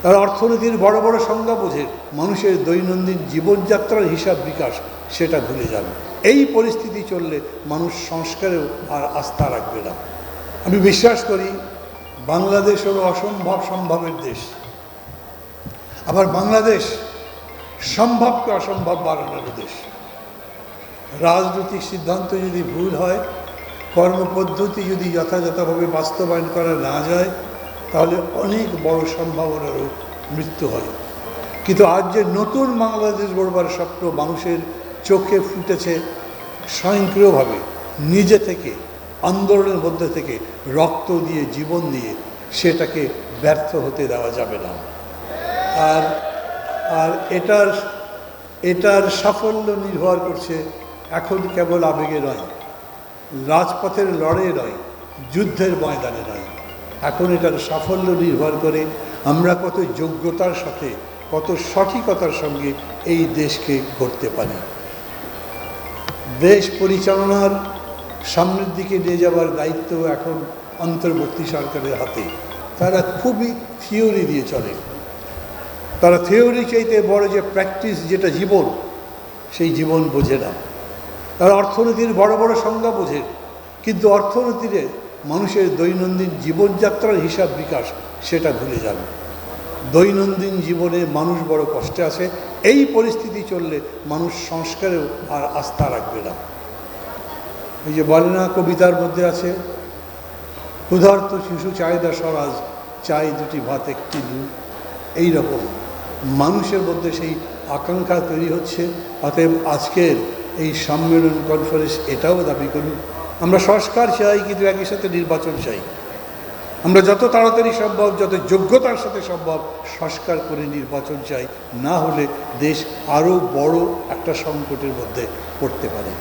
তারা অর্থনীতির বড় বড় সংজ্ঞা বোঝে, মানুষের দৈনন্দিন জীবনযাত্রার হিসাব বিকাশ সেটা ভুলে যাবে। এই পরিস্থিতি চললে মানুষ সংস্কারেও আর আস্থা রাখবে না। আমি বিশ্বাস করি বাংলাদেশ হলো অসম্ভব সম্ভবের দেশ, আবার বাংলাদেশ সম্ভবকে অসম্ভব বানানোর দেশ। রাজনৈতিক সিদ্ধান্ত যদি ভুল হয়, কর্মপদ্ধতি যদি যথাযথভাবে বাস্তবায়ন করা না যায়, তাহলে অনেক বড় সম্ভাবনারও মৃত্যু হয়। কিন্তু আজ যে নতুন বাংলাদেশ গড়বার স্বপ্ন মানুষের চোখে ফুটেছে স্বয়ংক্রিয়ভাবে, নিজে থেকে, আন্দোলনের মধ্যে থেকে, রক্ত দিয়ে, জীবন দিয়ে, সেটাকে ব্যর্থ হতে দেওয়া যাবে না। আর এটার সাফল্য নির্ভর করছে এখন কেবল আবেগে নয়, রাজপথের লড়াইয়ে নয়, যুদ্ধের ময়দানে নয়। এখন এটার সাফল্য নির্ভর করে আমরা কত যোগ্যতার সাথে, কত সঠিকতার সঙ্গে এই দেশকে গড়তে পারি। দেশ পরিচালনার সামনের দিকে নিয়ে যাওয়ার দায়িত্ব এখন অন্তর্বর্তী সরকারের হাতে। তারা খুবই থিওরি দিয়ে চলে, তারা থিওরি চাইতে বড় যে প্র্যাকটিস, যেটা জীবন, সেই জীবন বোঝে না। তারা অর্থনীতির বড় বড় সংজ্ঞা বোঝে, কিন্তু অর্থনীতিতে মানুষের দৈনন্দিন জীবনযাত্রার হিসাব বিকাশ সেটা ভুলে যাবে। দৈনন্দিন জীবনে মানুষ বড় কষ্টে আছে। এই পরিস্থিতি চললে মানুষ সংস্কারেও আর আস্থা রাখবে না। এই যে বলে না, কবিতার মধ্যে আছে, ক্ষুধার্ত শিশু চাহিদা স্বরাজ, চাই দুটি ভাত একটি নুন। এইরকম মানুষের মধ্যে সেই আকাঙ্ক্ষা তৈরি হচ্ছে। অতএব আজকের এই সম্মেলন, কনফারেন্স এটাও দাবি করুন, আমরা সংস্কার চাই, কিন্তু একই সাথে নির্বাচন চাই। আমরা যত তাড়াতাড়ি সম্ভব, যত যোগ্যতার সাথে সম্ভব সংস্কার করে নির্বাচন চাই, না হলে দেশ আরও বড় একটা সংকটের মধ্যে পড়তে পারে।